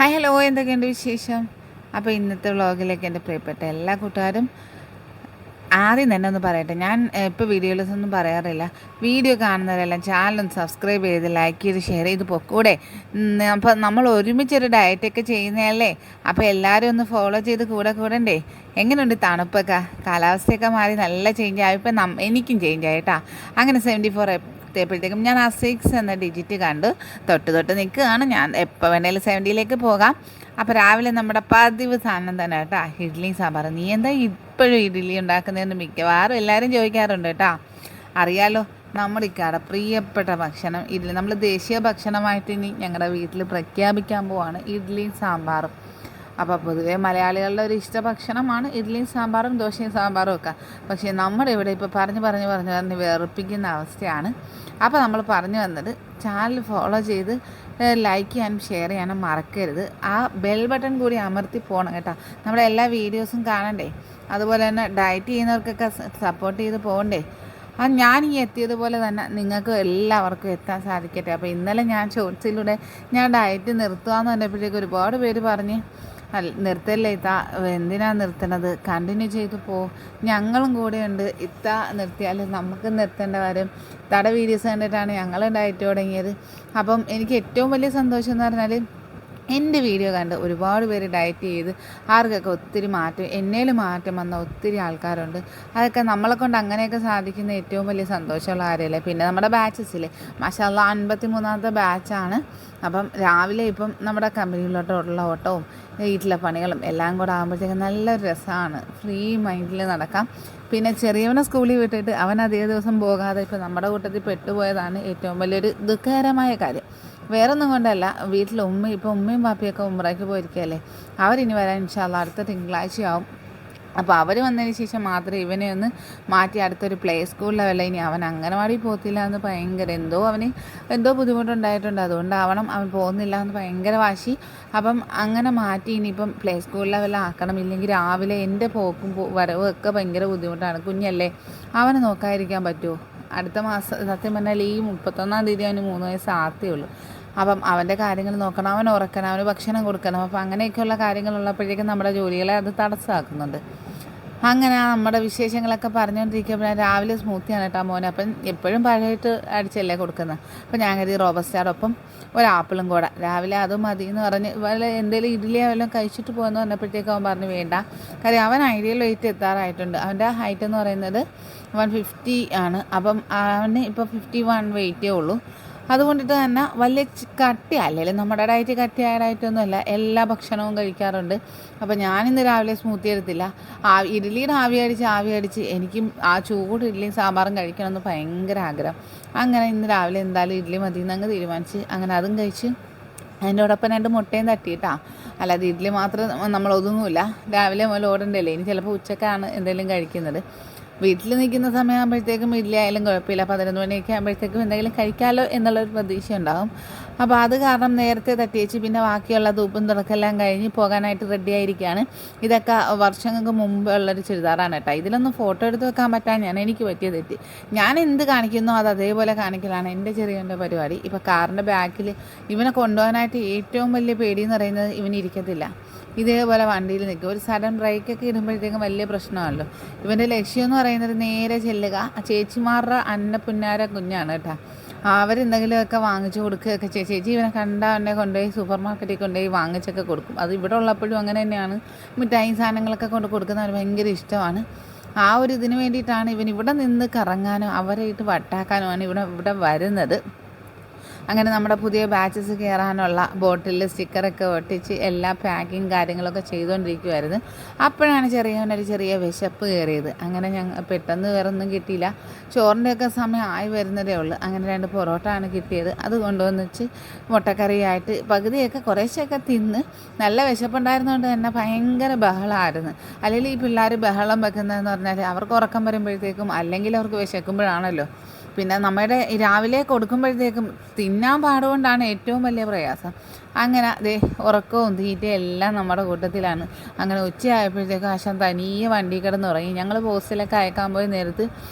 Hi hello, എന്തൊക്കെയുണ്ട് വിശേഷം? അപ്പോൾ ഇന്നത്തെ വ്ളോഗിലേക്ക് എൻ്റെ പ്രിയപ്പെട്ട എല്ലാ കൂട്ടുകാരും ആദ്യം തന്നെ ഒന്ന് പറയട്ടെ. ഞാൻ ഇപ്പോൾ വീഡിയോയിലൊന്നും പറയാറില്ല. വീഡിയോ കാണുന്നവരെല്ലാം ചാനലൊന്ന് സബ്സ്ക്രൈബ് ചെയ്ത് ലൈക്ക് ചെയ്ത് ഷെയർ ചെയ്ത് പൊക്കൂടെ. അപ്പോൾ നമ്മൾ ഒരുമിച്ചൊരു ഡയറ്റൊക്കെ ചെയ്യുന്നതല്ലേ, അപ്പോൾ എല്ലാവരും ഒന്ന് ഫോളോ ചെയ്ത് കൂടണ്ടേ. എങ്ങനെയുണ്ട് തണുപ്പൊക്കെ? കാലാവസ്ഥയൊക്കെ മാറി നല്ല ചേഞ്ച് ആയി. ഇപ്പം എനിക്കും ചേഞ്ച് ആയിട്ടാ. അങ്ങനെ 74 എത്തിയപ്പോഴത്തേക്കും ഞാൻ ആ 6 എന്ന ഡിജിറ്റ് കണ്ടു. തൊട്ട് നിൽക്കുകയാണ്. ഞാൻ എപ്പോൾ വേണേലും 70ലേക്ക് പോകാം. അപ്പോൾ രാവിലെ നമ്മുടെ പതിവ് സാധനം തന്നെ കേട്ടോ, ഇഡ്ഡലി സാമ്പാർ. നീ എന്താ ഇപ്പോഴും ഇഡ്ഡലി ഉണ്ടാക്കുന്നതെന്ന് മിക്കവാറും എല്ലാവരും ചോദിക്കാറുണ്ട് കേട്ടോ. അറിയാലോ, നമ്മുടെ ഇക്കാടെ പ്രിയപ്പെട്ട ഭക്ഷണം ഇഡ്ഡലി. നമ്മൾ ദേശീയ ഭക്ഷണമായിട്ട് ഇനി ഞങ്ങളുടെ വീട്ടിൽ പ്രഖ്യാപിക്കാൻ പോവാണ് ഇഡ്ഡലിയും സാമ്പാറും. അപ്പോൾ പൊതുവേ മലയാളികളുടെ ഒരു ഇഷ്ട ഭക്ഷണമാണ് ഇഡ്ഡലിയും സാമ്പാറും ദോശയും സാമ്പാറും ഒക്കെ. പക്ഷേ നമ്മുടെ ഇവിടെ ഇപ്പോൾ പറഞ്ഞ് വേർപ്പിക്കുന്ന അവസ്ഥയാണ്. അപ്പോൾ നമ്മൾ പറഞ്ഞു വന്നത്, ചാനൽ ഫോളോ ചെയ്ത് ലൈക്ക് ചെയ്യാനും ഷെയർ ചെയ്യാനും മറക്കരുത്. ആ ബെൽ ബട്ടൺ കൂടി അമർത്തി പോകണം കേട്ടോ. നമ്മുടെ എല്ലാ വീഡിയോസും കാണണ്ടേ. അതുപോലെ തന്നെ ഡയറ്റ് ചെയ്യുന്നവർക്കൊക്കെ സപ്പോർട്ട് ചെയ്ത് പോകണ്ടേ. ഞാൻ ഈ എത്തിയതുപോലെ തന്നെ നിങ്ങൾക്ക് എല്ലാവർക്കും എത്താൻ സാധിക്കട്ടെ. അപ്പോൾ ഇന്നലെ ഞാൻ ഷോർട്സിലൂടെ ഞാൻ ഡയറ്റ് നിർത്തുകയെന്ന് പറഞ്ഞപ്പോഴേക്കും ഒരുപാട് പേര് പറഞ്ഞ്, നിർത്തല്ലേ ഇത്ത, എന്തിനാ നിർത്തണത്, കണ്ടിന്യൂ ചെയ്ത് ഞങ്ങളും കൂടെ ഉണ്ട്, ഇത്ത നിർത്തിയാൽ നമുക്ക് നിർത്തേണ്ട കാര്യം. ഇത്തയുടെ വീഡിയോസ് കണ്ടിട്ടാണ് ഞങ്ങൾ ഡയറ്റ് തുടങ്ങിയത്. അപ്പം എനിക്ക് ഏറ്റവും വലിയ സന്തോഷം എന്ന് പറഞ്ഞാൽ, എൻ്റെ വീഡിയോ കണ്ട് ഒരുപാട് പേര് ഡയറ്റ് ചെയ്ത് ആർക്കൊക്കെ ഒത്തിരി മാറ്റം, എന്നേൽ മാറ്റം വന്ന ഒത്തിരി ആൾക്കാരുണ്ട്. അതൊക്കെ നമ്മളെ കൊണ്ട് അങ്ങനെയൊക്കെ സാധിക്കുന്ന ഏറ്റവും വലിയ സന്തോഷമുള്ള കാര്യമല്ലേ. പിന്നെ നമ്മുടെ ബാച്ചസിലെ മാഷാഅല്ലാഹ് 53ാമത്തെ ബാച്ചാണ്. അപ്പം രാവിലെ ഇപ്പം നമ്മുടെ കമ്പനിയിലോട്ടുള്ള ഓട്ടവും വീട്ടിലെ പണികളും എല്ലാം കൂടെ ആകുമ്പോഴത്തേക്കും നല്ലൊരു രസമാണ്. ഫ്രീ മൈൻഡിൽ നടക്കാം. പിന്നെ ചെറിയവനെ സ്കൂളിൽ വിട്ടിട്ട് അവൻ അധിക ദിവസം പോകാതെ ഇപ്പം നമ്മുടെ കൂട്ടത്തിൽ പെട്ടുപോയതാണ് ഏറ്റവും വലിയൊരു ദുഃഖകരമായ കാര്യം. വേറൊന്നും കൊണ്ടല്ല, വീട്ടിൽ ഉമ്മയും പാപ്പിയൊക്കെ ഉംറയ്ക്ക് പോയിരിക്കുകയല്ലേ. അവരിനി വരാൻ ഇൻഷാ അല്ലാഹ് അടുത്ത തിങ്കളാഴ്ചയാവും. അപ്പോൾ അവർ വന്നതിന് ശേഷം മാത്രമേ ഇവനെ ഒന്ന് മാറ്റി അടുത്തൊരു പ്ലേ സ്കൂളിലല്ല. ഇനി അവൻ അംഗനവാടി പോകത്തില്ല എന്ന് ഭയങ്കര അവന് എന്തോ ബുദ്ധിമുട്ടുണ്ടായിട്ടുണ്ട്. അതുകൊണ്ടാവണം അവൻ പോകുന്നില്ല എന്ന് ഭയങ്കര വാശി. അപ്പം അങ്ങനെ മാറ്റി ഇനിയിപ്പം പ്ലേ സ്കൂൾ ലെവലിൽ ആക്കണം. ഇല്ലെങ്കിൽ രാവിലെ എൻ്റെ പോക്കും വരവും ഒക്കെ ഭയങ്കര ബുദ്ധിമുട്ടാണ്. കുഞ്ഞല്ലേ, അവനെ നോക്കാതിരിക്കാൻ പറ്റുമോ? അടുത്ത മാസം സത്യം പറഞ്ഞാൽ ഈ 31-ാം തീയതി അവന് 3 വയസ്സ് ആത്തേ ഉള്ളൂ. അപ്പം അവൻ്റെ കാര്യങ്ങൾ നോക്കണം, അവൻ ഉറക്കണം, അവന് ഭക്ഷണം കൊടുക്കണം. അപ്പം അങ്ങനെയൊക്കെയുള്ള കാര്യങ്ങളുള്ളപ്പോഴേക്കും നമ്മുടെ ജോലികളെ അത് തടസ്സമാക്കുന്നുണ്ട്. അങ്ങനെ നമ്മുടെ വിശേഷങ്ങളൊക്കെ പറഞ്ഞുകൊണ്ടിരിക്കുമ്പോൾ രാവിലെ സ്മൂത്തിയാണ് കേട്ടോ മോനെ. അപ്പം എപ്പോഴും പഴയിട്ട് അടിച്ചല്ലേ കൊടുക്കുന്നത്. അപ്പം ഞാൻ കരുതി റോബസ്റ്റാറൊപ്പം ഒരാപ്പിളും കൂടെ രാവിലെ അതും മതി എന്ന് പറഞ്ഞ് വല്ല എന്തെങ്കിലും ഇഡ്ഡലിയോ വല്ലതും കഴിച്ചിട്ട് പോകുമെന്ന് പറഞ്ഞപ്പോഴത്തേക്കും അവൻ പറഞ്ഞ് വേണ്ട. കാര്യം അവൻ ഐഡിയൽ വെയിറ്റ് എത്താറായിട്ടുണ്ട്. അവൻ്റെ ഹൈറ്റ് എന്ന് പറയുന്നത് 150 ആണ്. അപ്പം അവന് ഇപ്പോൾ 51 വെയിറ്റേ ഉള്ളൂ. അതുകൊണ്ടിട്ട് തന്നെ വലിയ കട്ടിയല്ലെങ്കിലും നമ്മുടെ ഡയറ്റ് കട്ടിയായ ഡയറ്റൊന്നുമല്ല, എല്ലാ ഭക്ഷണവും കഴിക്കാറുണ്ട്. അപ്പോൾ ഞാനിന്ന് രാവിലെ സ്മൂത്തി എടുത്തില്ല. ഇഡ്ഡലിയുടെ ആവി അടിച്ച് എനിക്കും ആ ചൂട് ഇഡ്ഡലിയും സാമ്പാറും കഴിക്കണമെന്ന് ഭയങ്കര ആഗ്രഹം. അങ്ങനെ ഇന്ന് രാവിലെ എന്തായാലും ഇഡ്ഡലി മതി എന്നങ്ങ് തീരുമാനിച്ച് അങ്ങനെ അതും കഴിച്ച് അതിൻ്റോടൊപ്പം 2 മുട്ടയും തട്ടിയിട്ടാ. അല്ലാതെ ഇഡ്ഡലി മാത്രം നമ്മൾ ഒതുങ്ങില്ല. രാവിലെ മുതൽ ഓടണ്ടല്ലേ. ഇനി ചിലപ്പോൾ ഉച്ചക്കാണ് എന്തെങ്കിലും കഴിക്കുന്നത്. വീട്ടിൽ നിൽക്കുന്ന സമയമാകുമ്പോഴത്തേക്കും ഇഡ്ഡലി ആയാലും കുഴപ്പമില്ല. 11 മണിയൊക്കെ ആകുമ്പോഴത്തേക്കും എന്തെങ്കിലും കഴിക്കാമല്ലോ എന്നുള്ളൊരു പ്രതീക്ഷ ഉണ്ടാകും. അപ്പോൾ അത് കാരണം നേരത്തെ തട്ടിയേച്ച് പിന്നെ ബാക്കിയുള്ള തൂപ്പും തുറക്കെല്ലാം കഴിഞ്ഞ് പോകാനായിട്ട് റെഡി ആയിരിക്കുകയാണ്. ഇതൊക്കെ വർഷങ്ങൾക്ക് മുമ്പ് ഉള്ളൊരു ചുരിദാറാണ് കേട്ടോ. ഇതിലൊന്നും ഫോട്ടോ എടുത്ത് വെക്കാൻ പറ്റാൻ എനിക്ക് പറ്റിയ തെറ്റ്. ഞാൻ എന്ത് കാണിക്കുന്നോ അത് അതേപോലെ കാണിക്കലാണ് എൻ്റെ ചെറിയൻ്റെ പരിപാടി. ഇപ്പോൾ കാറിൻ്റെ ബാക്കിൽ ഇവനെ കൊണ്ടുപോകാനായിട്ട് ഏറ്റവും വലിയ പേടിയെന്ന് പറയുന്നത് ഇവനിരിക്കത്തില്ല. ഇതേപോലെ വണ്ടിയിൽ നിൽക്കും. ഒരു സഡൻ ബ്രേക്കൊക്കെ ഇടുമ്പോഴത്തേക്കും വലിയ പ്രശ്നമാണല്ലോ. ഇവൻ്റെ ലക്ഷ്യം എന്ന് പറയുന്നത് നേരെ ചെല്ലുക. ചേച്ചിമാരുടെ അന്നപ്പുന്നാര കുഞ്ഞാണ് കേട്ടോ. അവരെന്തെങ്കിലുമൊക്കെ വാങ്ങിച്ചു കൊടുക്കുകയൊക്കെ ചേച്ചി ഇവനെ കണ്ടാൽ എന്നെ കൊണ്ടുപോയി സൂപ്പർ മാർക്കറ്റിൽ കൊണ്ടുപോയി വാങ്ങിച്ചൊക്കെ കൊടുക്കും. അത് ഇവിടെ ഉള്ളപ്പോഴും അങ്ങനെ തന്നെയാണ്. മിഠായി സാധനങ്ങളൊക്കെ കൊടുക്കുന്നവർ ഭയങ്കര ഇഷ്ടമാണ്. ആ ഒരു ഇതിന് വേണ്ടിയിട്ടാണ് ഇവൻ ഇവിടെ നിന്ന് കറങ്ങാനും അവരായിട്ട് വട്ടാക്കാനുമാണ് ഇവിടെ വരുന്നത്. അങ്ങനെ നമ്മുടെ പുതിയ ബാച്ചസ് കയറാനുള്ള ബോട്ടിൽ സ്റ്റിക്കറൊക്കെ ഒട്ടിച്ച് എല്ലാ പാക്കിങ് കാര്യങ്ങളൊക്കെ ചെയ്തുകൊണ്ടിരിക്കുമായിരുന്നു. അപ്പോഴാണ് ചെറിയ വിശപ്പ് കയറിയത്. അങ്ങനെ ഞങ്ങൾ പെട്ടെന്ന് വേറൊന്നും കിട്ടിയില്ല. ചോറിൻ്റെയൊക്കെ സമയം ആയി വരുന്നതേ ഉള്ളൂ. അങ്ങനെ 2 പൊറോട്ട ആണ് കിട്ടിയത്. അത് കൊണ്ടുവന്നിച്ച് മുട്ടക്കറിയായിട്ട് പകുതിയൊക്കെ കുറേശ്ശെയൊക്കെ തിന്ന് നല്ല വിശപ്പുണ്ടായിരുന്നതുകൊണ്ട് തന്നെ ഭയങ്കര ബഹളമായിരുന്നു. അല്ലെങ്കിൽ ഈ പിള്ളേർ ബഹളം വെക്കുന്നതെന്ന് പറഞ്ഞാൽ അവർക്ക് ഉറക്കം വരുമ്പോഴത്തേക്കും അല്ലെങ്കിൽ അവർക്ക് വിശക്കുമ്പോഴാണല്ലോ. പിന്നെ നമ്മുടെ രാവിലെ കൊടുക്കുമ്പോഴത്തേക്കും തിന്നാൻ പാടുകൊണ്ടാണ് ഏറ്റവും വലിയ പ്രയാസം. അങ്ങനെ ഉറക്കവും തീറ്റയും എല്ലാം നമ്മുടെ കൂട്ടത്തിലാണ്. അങ്ങനെ ഉച്ചയായപ്പോഴത്തേക്കും ആശാൻ തനിയെ വണ്ടി കിടന്ന് ഉറങ്ങി. ഞങ്ങൾ പോസ്റ്റിലൊക്കെ അയക്കാൻ പോയി നേരത്ത്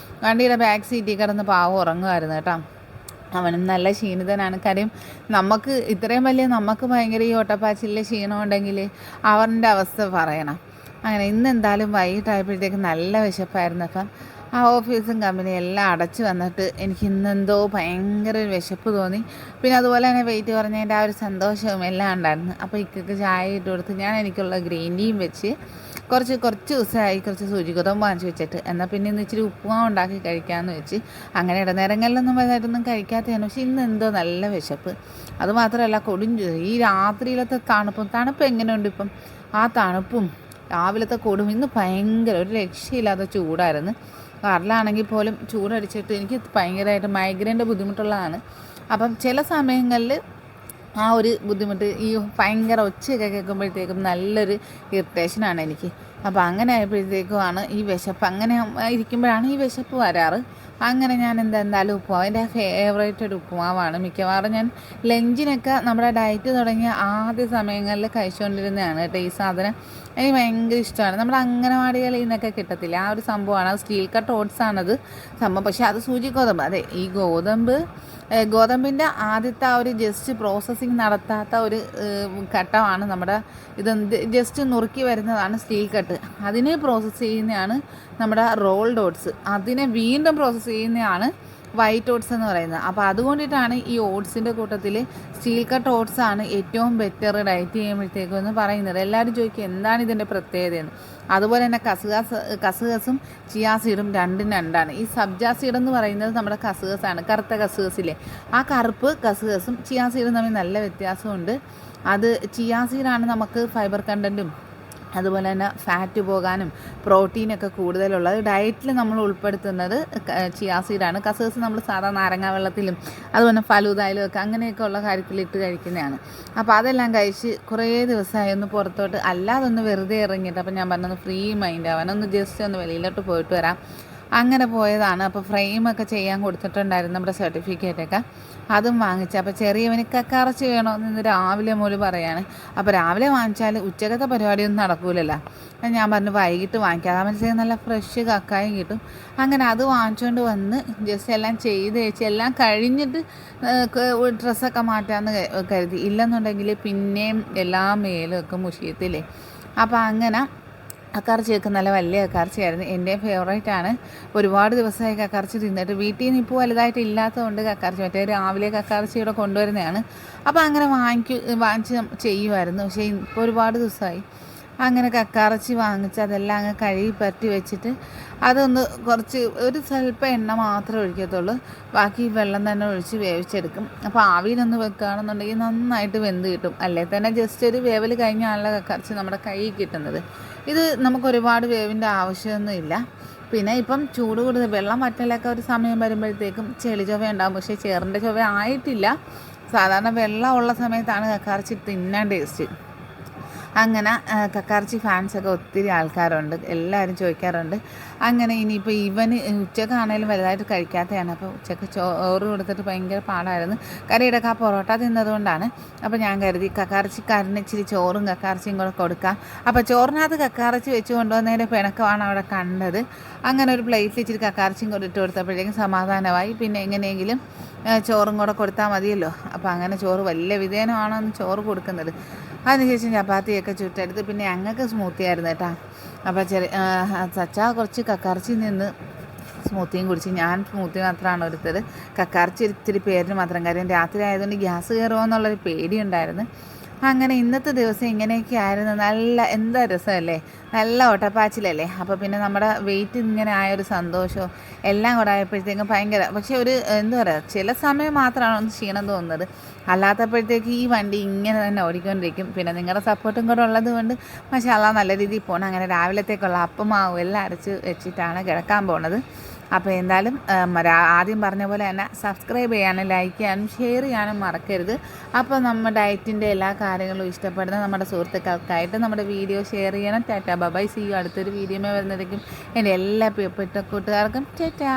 വണ്ടിയുടെ ബാക്ക് സീറ്റിൽ കിടന്ന് പാവം ഉറങ്ങുമായിരുന്നു കേട്ടോ. അവനും നല്ല ക്ഷീണിതനാണ്. കാര്യം നമുക്ക് ഇത്രയും വലിയ നമുക്ക് ഭയങ്കര ഈ ഓട്ടപ്പാച്ചിലെ ക്ഷീണം ഉണ്ടെങ്കിൽ അവൻ്റെ അവസ്ഥ പറയണം. അങ്ങനെ ഇന്ന് എന്തായാലും വൈകിട്ടായപ്പോഴത്തേക്ക് നല്ല വിശപ്പായിരുന്നു. അപ്പം ആ ഓഫീസും കമ്പനിയും എല്ലാം അടച്ചു വന്നിട്ട് എനിക്ക് ഇന്നെന്തോ ഭയങ്കര ഒരു വിശപ്പ് തോന്നി. പിന്നെ അതുപോലെ തന്നെ വെയിറ്റ് കുറഞ്ഞതിൻ്റെ ആ ഒരു സന്തോഷവും എല്ലാം ഉണ്ടായിരുന്നു. അപ്പോൾ ഇക്കയ്ക്ക് ചായ ഇട്ട് കൊടുത്ത് ഞാൻ എനിക്കുള്ള ഗ്രീൻ ടീയും വെച്ച് കുറച്ച് ദിവസമായി കുറച്ച് സൂചിഗോതമ്പ് വാങ്ങിച്ച് വെച്ചിട്ട് എന്നാൽ പിന്നെ ഇന്ന് ഇച്ചിരി ഉപ്പുമാവ് ഉണ്ടാക്കി കഴിക്കാമെന്ന് വെച്ച്. അങ്ങനെ ഇടനേരങ്ങളിലൊന്നും വലുതായിട്ടൊന്നും കഴിക്കാത്തതാണ്. പക്ഷെ ഇന്ന് എന്തോ നല്ല വിശപ്പ്. അതുമാത്രമല്ല ഈ രാത്രിയിലത്തെ തണുപ്പ് എങ്ങനെയുണ്ട് ഇപ്പം? ആ തണുപ്പും രാവിലത്തെ കൊടും ഇന്ന് ഭയങ്കര ഒരു രക്ഷയില്ലാത്ത ചൂടായിരുന്നു. കാറിലാണെങ്കിൽ പോലും ചൂടടിച്ചിട്ട് എനിക്ക് ഭയങ്കരമായിട്ട് മൈഗ്രെയിൻ്റെ ബുദ്ധിമുട്ടുള്ളതാണ്. അപ്പം ചില സമയങ്ങളിൽ ആ ഒരു ബുദ്ധിമുട്ട് ഈ ഭയങ്കര ഒച്ചയൊക്കെ കേൾക്കുമ്പോഴത്തേക്കും നല്ലൊരു ഇറിറ്റേഷനാണ് എനിക്ക്. അപ്പോൾ അങ്ങനെ ആയപ്പോഴത്തേക്കുമാണ് ഈ വിശപ്പ്. അങ്ങനെ ഇരിക്കുമ്പോഴാണ് ഈ വിശപ്പ് വരാറ്. അങ്ങനെ ഞാൻ എന്തായാലും ഉപ്പുമാവ് എൻ്റെ ഫേവറേറ്റ് ഒരു ഉപ്പുമാവാണ്. മിക്കവാറും ഞാൻ ലഞ്ചിനൊക്കെ നമ്മുടെ ഡയറ്റ് തുടങ്ങിയ ആദ്യ സമയങ്ങളിൽ കഴിച്ചുകൊണ്ടിരുന്നതാണ് കേട്ടോ ഈ സാധനം. എനിക്ക് ഭയങ്കര ഇഷ്ടമാണ്. നമ്മുടെ അംഗനവാടികളിൽ നിന്നൊക്കെ കിട്ടത്തില്ല ആ ഒരു സംഭവമാണ്. അത് സ്റ്റീൽ കട്ട് ഓട്സ് ആണത് സംഭവം. പക്ഷേ അത് സൂചി ഗോതമ്പ്. അതെ, ഈ ഗോതമ്പിൻ്റെ ആദ്യത്തെ ആ ഒരു ജസ്റ്റ് പ്രോസസ്സിങ് നടത്താത്ത ഒരു ഘട്ടമാണ് നമ്മുടെ ജസ്റ്റ് നുറുക്കി വരുന്നതാണ് സ്റ്റീൽ കട്ട്. അതിനെ പ്രോസസ്സ് ചെയ്യുന്നതാണ് നമ്മുടെ റോൾഡ് ഓട്സ്. അതിനെ വീണ്ടും പ്രോസസ്സ് ചെയ്യുന്നതാണ് വൈറ്റ് ഓട്സ് എന്ന് പറയുന്നത്. അപ്പോൾ അതുകൊണ്ടിട്ടാണ് ഈ ഓട്സിൻ്റെ കൂട്ടത്തിൽ സ്റ്റീൽ കട്ട് ഓട്സ് ആണ് ഏറ്റവും ബെറ്റർ ഡയറ്റ് ചെയ്യുമ്പോഴത്തേക്കും എന്ന് പറയുന്നത്. എല്ലാവരും ചോദിക്കും എന്താണ് ഇതിൻ്റെ പ്രത്യേകതയെന്ന്. അതുപോലെ തന്നെ കസുകസും ചിയാ സീഡും രണ്ടും രണ്ടാണ്. ഈ സബ്ജാ സീഡ് എന്ന് പറയുന്നത് നമ്മുടെ കസുകസാണ്, കറുത്ത കസുകസില്ലേ, ആ കറുപ്പ് കസുകസും ചിയാ സീഡും തമ്മിൽ നല്ല വ്യത്യാസമുണ്ട്. അത് ചിയാ സീഡാണ് നമുക്ക് ഫൈബർ കണ്ടൻറ്റും അതുപോലെ തന്നെ ഫാറ്റ് പോകാനും പ്രോട്ടീനൊക്കെ കൂടുതലുള്ളത്. ഡയറ്റിൽ നമ്മൾ ഉൾപ്പെടുത്തുന്നത് ചിയാ സീഡാണ്. കസേഴ്സ് നമ്മൾ സാധാരണ നാരങ്ങ വെള്ളത്തിലും അതുപോലെ ഫലൂദയിലും ഒക്കെ അങ്ങനെയൊക്കെ ഉള്ള കാര്യത്തിൽ ഇട്ട് കഴിക്കുന്നതാണ്. അപ്പോൾ അതെല്ലാം കഴിച്ച് കുറേ ദിവസമായി ഒന്ന് പുറത്തോട്ട് അല്ലാതെ ഒന്ന് വെറുതെ ഇറങ്ങിയിട്ട്. അപ്പോൾ ഞാൻ പറഞ്ഞത് ഫ്രീ മൈൻഡ് ആവാനൊന്ന് ജസ്റ്റ് ഒന്ന് വെളിയിലോട്ട് പോയിട്ട് വരാം. അങ്ങനെ പോയതാണ്. അപ്പോൾ ഫ്രെയിമൊക്കെ ചെയ്യാൻ കൊടുത്തിട്ടുണ്ടായിരുന്നു നമ്മുടെ സർട്ടിഫിക്കറ്റൊക്കെ, അതും വാങ്ങിച്ചു. അപ്പോൾ ചെറിയവന് കക്കറച്ചി വേണമെന്ന് ഇന്ന് രാവിലെ മുതൽ പറയാണ്. അപ്പോൾ രാവിലെ വാങ്ങിച്ചാൽ ഉച്ചക്കത്തെ പരിപാടിയൊന്നും നടക്കൂലല്ലോ. ഞാൻ പറഞ്ഞു വൈകിട്ട് വാങ്ങിക്കാം, അതാകുമ്പോഴത്തേക്ക് നല്ല ഫ്രഷ് കക്കായും കിട്ടും. അങ്ങനെ അത് വാങ്ങിച്ചുകൊണ്ട് വന്ന് ജസ്റ്റ് എല്ലാം ചെയ്ത് വെച്ച് എല്ലാം കഴിഞ്ഞിട്ട് ഡ്രസ്സൊക്കെ മാറ്റാമെന്ന് കരുതി. ഇല്ലെന്നുണ്ടെങ്കിൽ പിന്നെയും എല്ലാ മേലൊക്കെ മുഷിയത്തില്ലേ. അപ്പോൾ അങ്ങനെ കക്കറച്ചിയൊക്കെ നല്ല വലിയ കക്കറച്ചിയായിരുന്നു. എൻ്റെ ഫേവറേറ്റാണ്. ഒരുപാട് ദിവസമായി കക്കറച്ചി തിന്നിട്ട്. വീട്ടിൽ നിന്ന് ഇപ്പോൾ വലുതായിട്ട് ഇല്ലാത്തതുകൊണ്ട് കക്കറച്ചി മറ്റേ രാവിലെ കക്കറച്ചിയുടെ കൊണ്ടുവരുന്നതാണ്. അപ്പോൾ അങ്ങനെ വാങ്ങിച്ച് ചെയ്യുമായിരുന്നു. പക്ഷേ ഇപ്പോൾ ഒരുപാട് ദിവസമായി. അങ്ങനെ കക്കറച്ചി വാങ്ങിച്ച് അതെല്ലാം അങ്ങ് കഴുകി പറ്റി വെച്ചിട്ട് അതൊന്ന് ഒരു സ്വല്പം എണ്ണ മാത്രമേ ഒഴിക്കത്തുള്ളൂ, ബാക്കി വെള്ളം തന്നെ ഒഴിച്ച് വേവിച്ചെടുക്കും. അപ്പോൾ ആവിയിലൊന്ന് വെക്കുകയാണെന്നുണ്ടെങ്കിൽ നന്നായിട്ട് വെന്ത് കിട്ടും. അല്ലേ തന്നെ ജസ്റ്റ് ഒരു വേവൽ കഴിഞ്ഞാണല്ലോ കക്കറച്ചി നമ്മുടെ കയ്യിൽ കിട്ടുന്നത്. ഇത് നമുക്ക് ഒരുപാട് വേവിൻ്റെ ആവശ്യമൊന്നുമില്ല. പിന്നെ ഇപ്പം ചൂട് കൂടുതൽ വെള്ളം വറ്റലൊക്കെ ഒരു സമയം വരുമ്പോഴത്തേക്കും ചെളി ചൊവ ഉണ്ടാകും. പക്ഷേ ചേറിൻ്റെ ചൊവ ആയിട്ടില്ല. സാധാരണ വെള്ളം ഉള്ള സമയത്താണ് കക്കറച്ചി തിന്നാൻ ടേസ്റ്റ്. അങ്ങനെ കക്കറച്ചി ഫാൻസൊക്കെ ഒത്തിരി ആൾക്കാരുണ്ട്, എല്ലാവരും ചോദിക്കാറുണ്ട്. അങ്ങനെ ഇനിയിപ്പോൾ ഇവന് ഉച്ചക്കാണേലും വലുതായിട്ട് കഴിക്കാത്തതാണ്. അപ്പോൾ ഉച്ചക്ക് ചോറ് കൊടുത്തിട്ട് ഭയങ്കര പാടായിരുന്നു. കറിയിടക്ക് ആ പൊറോട്ട തിന്നതുകൊണ്ടാണ്. അപ്പോൾ ഞാൻ കരുതി കക്കറച്ചിക്കാരന് ഇച്ചിരി ചോറും കക്കറച്ചിയും കൂടെ കൊടുക്കാം. അപ്പോൾ ചോറിനകത്ത് കക്കറച്ചി വെച്ച് കൊണ്ടുവന്നതിൻ്റെ പിണക്കമാണ് അവിടെ കണ്ടത്. അങ്ങനെ ഒരു പ്ലേറ്റിൽ ഇച്ചിരി കക്കറച്ചിയും കൂടെ ഇട്ട് കൊടുത്തപ്പോഴേക്കും സമാധാനമായി. പിന്നെ എങ്ങനെയെങ്കിലും ചോറും കൂടെ കൊടുത്താൽ മതിയല്ലോ. അപ്പോൾ അങ്ങനെ ചോറ് വലിയ വിധേയമാണോ എന്ന് ചോറ് കൊടുക്കുന്നത്. അതിനുശേഷം ചപ്പാത്തിയൊക്കെ ചുട്ടെടുത്ത് പിന്നെ ഞങ്ങൾക്ക് സ്മൂത്തി ആയിരുന്നു കേട്ടോ. അപ്പോൾ സച്ചാ കുറച്ച് കക്കറച്ചി നിന്ന് സ്മൂത്തിയും കുടിച്ച്. ഞാൻ സ്മൂത്തി മാത്രമാണ് എടുത്തത്. കക്കറച്ചി ഇത്തിരി പേരിന് മാത്രം, കാര്യം രാത്രി ആയതുകൊണ്ട് ഗ്യാസ് കയറുമോ എന്നുള്ളൊരു പേടിയുണ്ടായിരുന്നു. അങ്ങനെ ഇന്നത്തെ ദിവസം ഇങ്ങനെയൊക്കെ ആയിരുന്നു. എന്താ രസമല്ലേ, നല്ല ഓട്ടപ്പാച്ചിലല്ലേ. അപ്പോൾ പിന്നെ നമ്മുടെ വെയിറ്റ് ഇങ്ങനെ ആയൊരു സന്തോഷവും എല്ലാം കൂടെ ആയപ്പോഴത്തേക്കും ഭയങ്കര. പക്ഷേ എന്താ പറയുക, ചില സമയം മാത്രമാണ് ഒന്ന് ക്ഷീണം തോന്നുന്നത്. അല്ലാത്തപ്പോഴത്തേക്ക് ഈ വണ്ടി ഇങ്ങനെ തന്നെ ഓടിക്കൊണ്ടിരിക്കും. പിന്നെ നിങ്ങളുടെ സപ്പോർട്ടും കൂടെ ഉള്ളത് കൊണ്ട് മാഷാഅല്ലാ നല്ല രീതിയിൽ പോകണം. അങ്ങനെ രാവിലത്തേക്കുള്ള അപ്പമാവും എല്ലാം അരച്ച് വെച്ചിട്ടാണ് കിടക്കാൻ പോണത്. അപ്പോൾ എന്തായാലും ആദ്യം പറഞ്ഞ പോലെ തന്നെ സബ്സ്ക്രൈബ് ചെയ്യാനും ലൈക്ക് ചെയ്യാനും ഷെയർ ചെയ്യാനും മറക്കരുത്. അപ്പോൾ നമ്മുടെ ഡയറ്റിൻ്റെ എല്ലാ കാര്യങ്ങളും ഇഷ്ടപ്പെടുന്ന നമ്മുടെ സുഹൃത്തുക്കൾക്കായിട്ട് നമ്മുടെ വീഡിയോ ഷെയർ ചെയ്യണം. Tata bye, see you. അടുത്തൊരു വീഡിയോ വരുന്നതായിരിക്കും. എൻ്റെ എല്ലാ പ്രിയപ്പെട്ട കൂട്ടുകാർക്കും ടാറ്റാ.